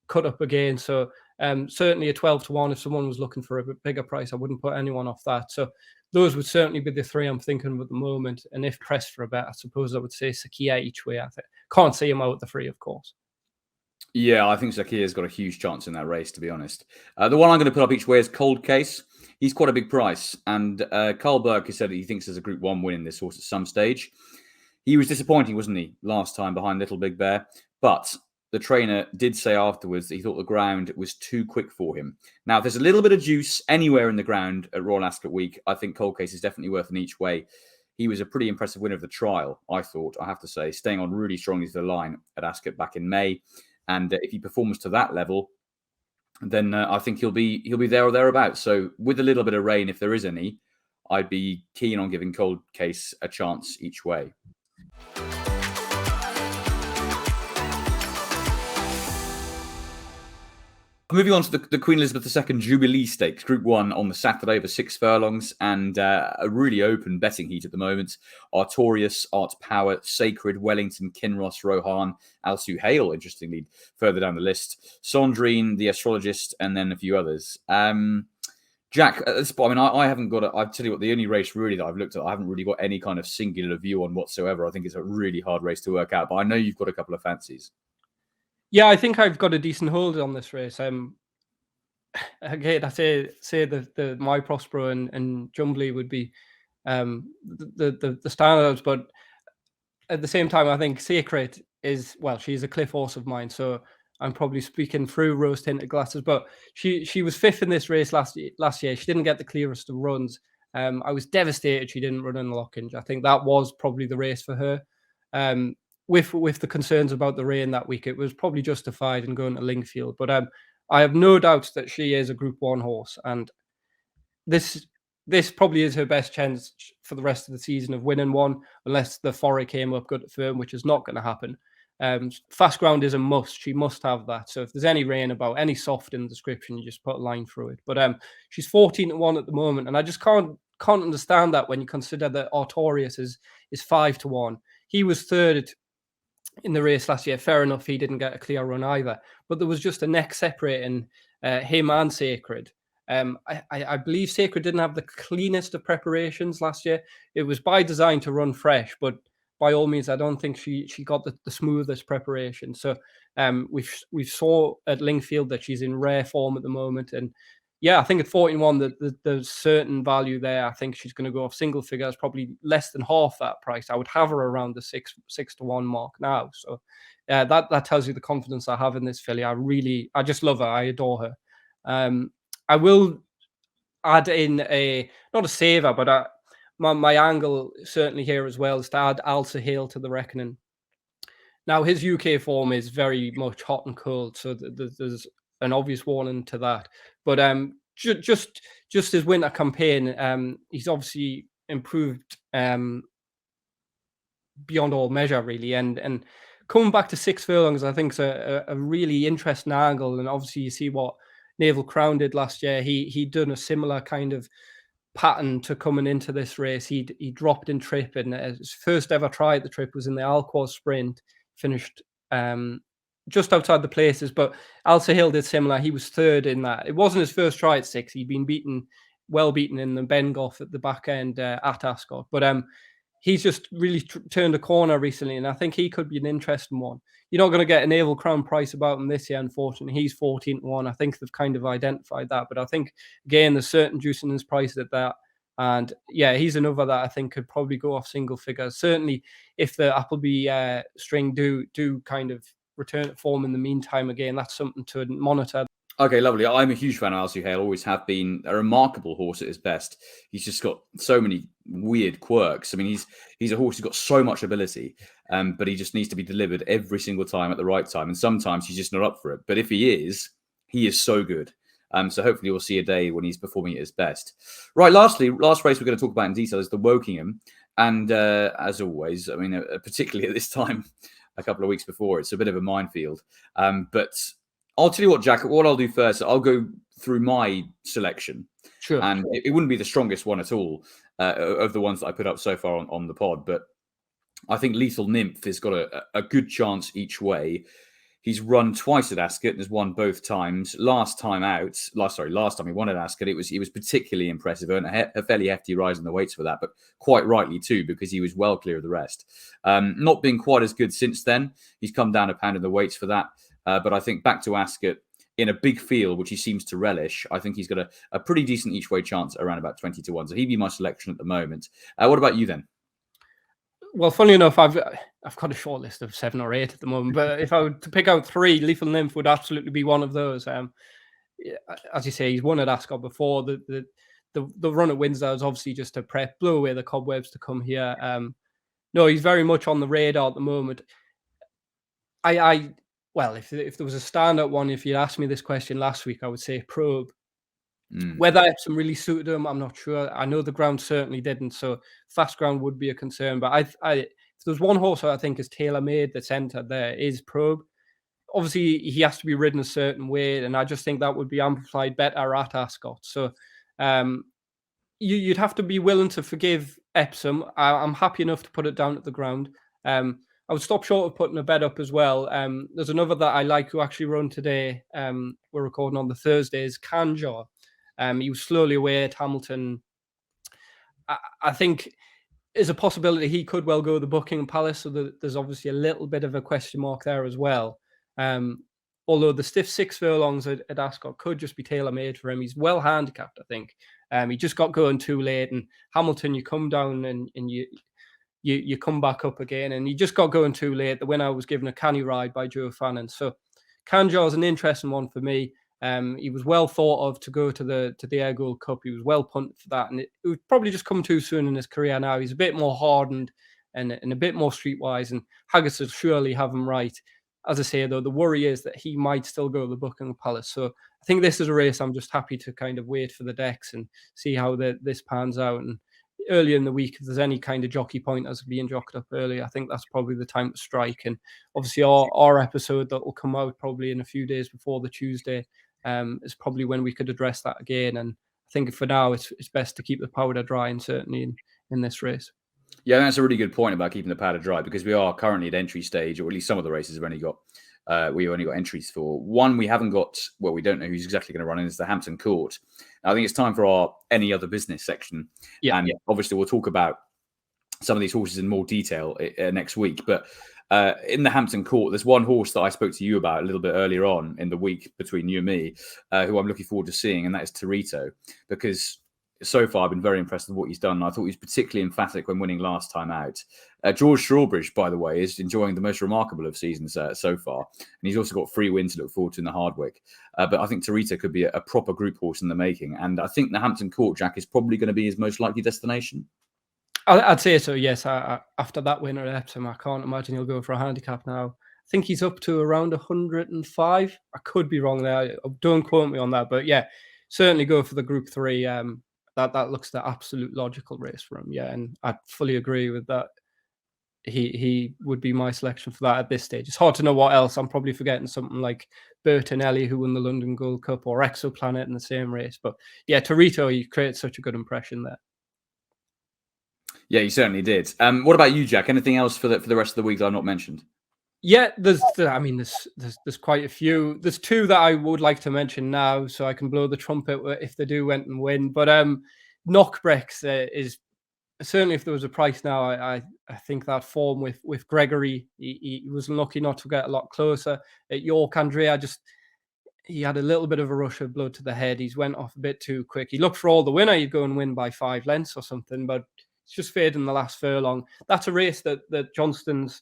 cut up again. So certainly a 12 to 1. If someone was looking for a bigger price, I wouldn't put anyone off that. So those would certainly be the three I'm thinking of at the moment. And if pressed for a bet, I suppose I would say Sakia each way. I can't see him out at the free, of course. Yeah, I think Sakia's got a huge chance in that race, to be honest. The one I'm going to put up each way is Cold Case. He's quite a big price. And Carl Burke has said that he thinks there's a Group 1 win in this horse at some stage. He was disappointing, wasn't he, last time behind Little Big Bear? But the trainer did say afterwards that he thought the ground was too quick for him. Now, if there's a little bit of juice anywhere in the ground at Royal Ascot Week, I think Cold Case is definitely worth an each way. He was a pretty impressive winner of the trial, I thought, I have to say, staying on really strongly to the line at Ascot back in May. And if he performs to that level, then I think he'll be there or thereabouts. So with a little bit of rain, if there is any, I'd be keen on giving Cold Case a chance each way. Moving on to the Queen Elizabeth II Jubilee Stakes, Group 1 on the Saturday over 6 furlongs, and a really open betting heat at the moment. Artorius, Art Power, Sacred, Wellington, Kinross, Rohan, Alsu Hale, interestingly, further down the list. Sondrine, The Astrologist, and then a few others. Jack, at this point, I haven't got I'll tell you what, the only race really that I've looked at, I haven't really got any kind of singular view on whatsoever. I think it's a really hard race to work out, but I know you've got a couple of fancies. Yeah, I think I've got a decent hold on this race. Again, I say the My Prospero and Jumbly would be the standards, but at the same time, I think Sacred is, well, she's a cliff horse of mine, so I'm probably speaking through rose tinted glasses. But she was 5th in this race last year. She didn't get the clearest of runs. I was devastated she didn't run in Lockinge. I think that was probably the race for her. With the concerns about the rain that week, it was probably justified in going to Lingfield. But I have no doubts that she is a Group 1 horse, and this probably is her best chance for the rest of the season of winning one, unless the foray came up good at firm, which is not going to happen. Fast ground is a must. She must have that. So if there's any rain about, any soft in the description, you just put a line through it. But she's 14 to 1 at the moment, and I just can't understand that when you consider that Artorius is 5 to 1. He was third in the race last year. Fair enough, he didn't get a clear run either, but there was just a neck separating him and Sacred. I believe Sacred didn't have the cleanest of preparations last year. It was by design to run fresh, but by all means, I don't think she got the smoothest preparation. So we saw at Lingfield that she's in rare form at the moment, and yeah, I think at 14-1, there's certain value there. I think she's going to go off single figures, probably less than half that price. I would have her around the 6-1 mark now. So that tells you the confidence I have in this filly. I just love her. I adore her. I will add in not a saver, but my angle certainly here as well is to add Alsa Hale to the reckoning. Now, his UK form is very much hot and cold, so there's an obvious warning to that. But just his winter campaign, he's obviously improved beyond all measure, really. And coming back to 6 furlongs, I think is a really interesting angle. And obviously, you see what Naval Crown did last year. He'd done a similar kind of pattern to coming into this race. He dropped in trip, and his first ever try at the trip was in the Alquoz Sprint. Finished just outside the places, but Alsa Hill did similar. He was third in that. It wasn't his first try at 6. He'd been well beaten in the Bengoff at the back end at Ascot. But he's just really turned a corner recently, and I think he could be an interesting one. You're not going to get a Naval Crown price about him this year, unfortunately. He's 14-1. I think they've kind of identified that. But I think, again, there's certain juice in his price at that. And yeah, he's another that I think could probably go off single figures. Certainly, if the Appleby string do kind of return to form in the meantime, again, that's something to monitor. Okay, lovely. I'm a huge fan of Alsa Hale, always have been. A remarkable horse at his best. He's just got so many weird quirks. I mean, he's a horse who's got so much ability, but he just needs to be delivered every single time at the right time. And sometimes he's just not up for it. But if he is so good. So hopefully we'll see a day when he's performing at his best. Right, last race we're going to talk about in detail is the Wokingham. And as always, I mean, particularly at this time, a couple of weeks before, it's a bit of a minefield. But I'll tell you what, Jack, what I'll do first, I'll go through my selection. Sure. And it wouldn't be the strongest one at all of the ones that I put up so far on the pod. But I think Lethal Nymph has got a good chance each way. He's run twice at Ascot and has won both times. Last time he won at Ascot, he was particularly impressive. Earned a fairly hefty rise in the weights for that, but quite rightly too, because he was well clear of the rest. Not been quite as good since then. He's come down a pound in the weights for that. But I think back to Ascot in a big field, which he seems to relish, I think he's got a pretty decent each way chance around about 20-1. So he'd be my selection at the moment. What about you then? Well, funny enough, I've got a short list of 7 or 8 at the moment, but if I were to pick out 3, Lethal Nymph would absolutely be one of those. As you say, he's won at Ascot before. The run at Windsor is obviously just to blow away the cobwebs to come here. No, he's very much on the radar at the moment. Well, if there was a standout one, if you'd asked me this question last week, I would say Probe. Whether Epsom really suited him, I'm not sure. I know the ground certainly didn't, so fast ground would be a concern. But if there's one horse I think is tailor-made that's entered there, is Probe. Obviously, he has to be ridden a certain way, and I just think that would be amplified better at Ascot. So you'd have to be willing to forgive Epsom. I'm happy enough to put it down at the ground. I would stop short of putting a bet up as well. There's another that I like who actually run today. We're recording on the Thursday, is Kanjar. He was slowly away at Hamilton. I think there's a possibility he could well go to the Buckingham Palace, so there's obviously a little bit of a question mark there as well. Although the stiff 6 furlongs at Ascot could just be tailor-made for him. He's well handicapped, I think. He just got going too late. And Hamilton, you come down and you come back up again, and he just got going too late. The winner was given a canny ride by Joe Fannin. So Kanjar is an interesting one for me. He was well thought of to go to the Ayr Gold Cup. He was well punted for that, and it would probably just come too soon in his career now. He's a bit more hardened and a bit more streetwise, and Haggis will surely have him right. As I say, though, the worry is that he might still go to the Buckingham Palace. So I think this is a race I'm just happy to kind of wait for the decks and see how this pans out. And earlier in the week, if there's any kind of jockey pointers being jockeyed up early, I think that's probably the time to strike. And obviously our episode that will come out probably in a few days before the Tuesday is probably when we could address that again. And I think for now, it's best to keep the powder dry, and certainly in this race. Yeah, that's a really good point about keeping the powder dry, because we are currently at entry stage, or at least some of the races have only got entries for. One we haven't got, well, we don't know who's exactly going to run in, is the Hampton Court. Now, I think it's time for our any other business section. And obviously we'll talk about some of these horses in more detail next week. But in the Hampton Court, there's one horse that I spoke to you about a little bit earlier on in the week between you and me, who I'm looking forward to seeing, and that is Torito, because so far I've been very impressed with what he's done. I thought he was particularly emphatic when winning last time out. George Strawbridge, by the way, is enjoying the most remarkable of seasons so far, and he's also got 3 wins to look forward to in the Hardwick. But I think Torito could be a proper group horse in the making, and I think the Hampton Court, Jack, is probably going to be his most likely destination. I'd say so, yes. After that win at Epsom, I can't imagine he'll go for a handicap now. I think he's up to around 105. I could be wrong there. Don't quote me on that. But yeah, certainly go for the Group 3. That looks the absolute logical race for him. Yeah, and I fully agree with that. He would be my selection for that at this stage. It's hard to know what else. I'm probably forgetting something like Bertinelli, who won the London Gold Cup, or Exoplanet in the same race. But yeah, Torito, he created such a good impression there. Yeah, you certainly did. What about you, Jack? Anything else for the rest of the week that I've not mentioned? Yeah, there's quite a few. There's 2 that I would like to mention now, so I can blow the trumpet if they do went and win. But Knockbrex is certainly, if there was a price now, I think that form with Gregory, he was lucky not to get a lot closer. At York, Andrea, he had a little bit of a rush of blood to the head. He's went off a bit too quick. He looked for all the winner. He'd go and win by 5 lengths or something, but it's just faded in the last furlong. That's a race that Johnston's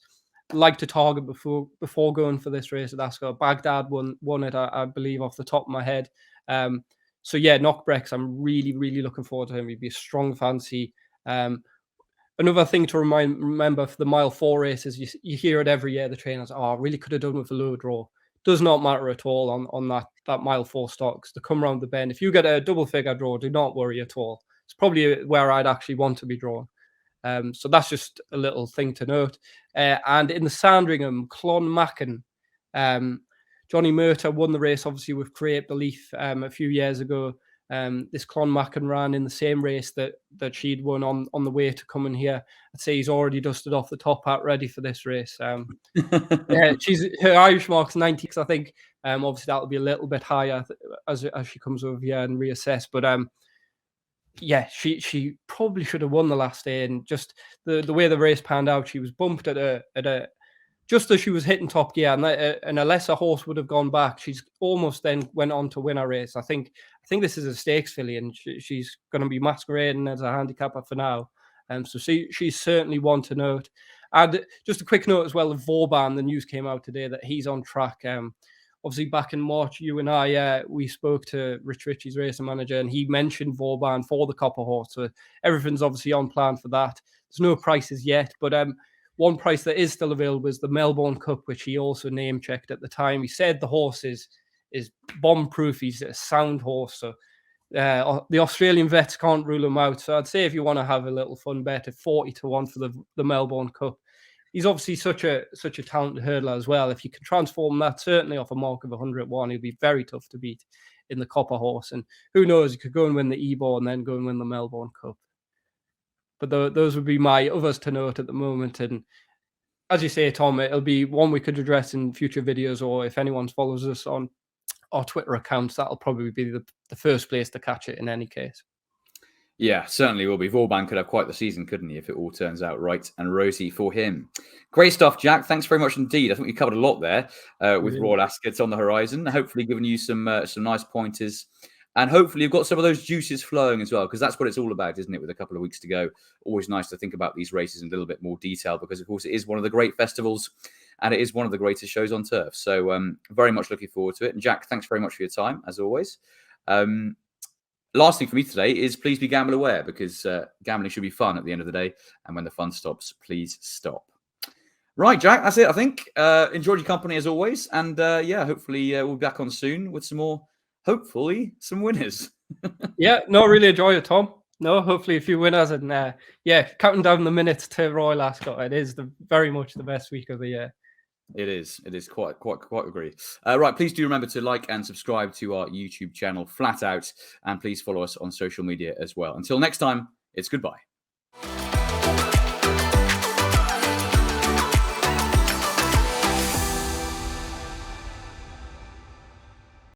like to target before going for this race at Ascot. Baghdad won it, I believe, off the top of my head. So yeah, Knockbrex, I'm really, really looking forward to him. He'd be a strong fancy. Another thing to remember for the mile 4 races, you hear it every year. The trainers, I really could have done with a low draw. Does not matter at all on that mile 4 stocks to come around the bend. If you get a double figure draw, do not worry at all. It's probably where I'd actually want to be drawn. So that's just a little thing to note. And in the Sandringham, Clonmacnon, Johnny Murtagh won the race, obviously, with Create Belief a few years ago. This Clonmacnon ran in the same race that she'd won on the way to coming here. I'd say he's already dusted off the top hat, ready for this race. Her Irish mark's 96, I think. Obviously, that'll be a little bit higher as she comes over here and reassess. But yeah, she probably should have won the last day, and just the way the race panned out, she was bumped at a just as she was hitting top gear, and a lesser horse would have gone back. She's almost then went on to win a race. I think this is a stakes filly, and she's going to be masquerading as a handicapper for now. So she's certainly one to note. And just a quick note as well of Vauban. The news came out today that he's on track. Obviously, back in March, you and I, we spoke to Rich Ritchie's racing manager, and he mentioned Vauban for the Copper Horse. So everything's obviously on plan for that. There's no prices yet, but one price that is still available is the Melbourne Cup, which he also name-checked at the time. He said the horse is bomb-proof. He's a sound horse. So the Australian vets can't rule him out. So I'd say if you want to have a little fun bet, at 40-1 for the Melbourne Cup. He's obviously such a talented hurdler as well. If you can transform that, certainly off a mark of 101, he'll be very tough to beat in the Copper Horse. And who knows, he could go and win the Ebor and then go and win the Melbourne Cup. But those would be my others to note at the moment. And as you say, Tom, it'll be one we could address in future videos, or if anyone follows us on our Twitter accounts, that'll probably be the first place to catch it in any case. Yeah, certainly will be. Vauban could have quite the season, couldn't he, if it all turns out right and rosy for him. Great stuff, Jack. Thanks very much indeed. I think we covered a lot there with Royal Ascot on the horizon. Hopefully giving you some nice pointers. And hopefully you've got some of those juices flowing as well, because that's what it's all about, isn't it, with a couple of weeks to go. Always nice to think about these races in a little bit more detail, because, of course, it is one of the great festivals and it is one of the greatest shows on turf. So very much looking forward to it. And, Jack, thanks very much for your time, as always. Last thing for me today is please be gamble aware, because gambling should be fun at the end of the day. And when the fun stops, please stop. Right, Jack, that's it, I think. Enjoyed your company as always. And yeah, hopefully we'll be back on soon with some more, hopefully, some winners. Yeah, no, really enjoy it, Tom. No, hopefully a few winners. And yeah, counting down the minutes to Royal Ascot. It is very much the best week of the year. It is quite agree. Right, please do remember to like and subscribe to our YouTube channel, Flat Out, and please follow us on social media as well. Until next time, it's goodbye.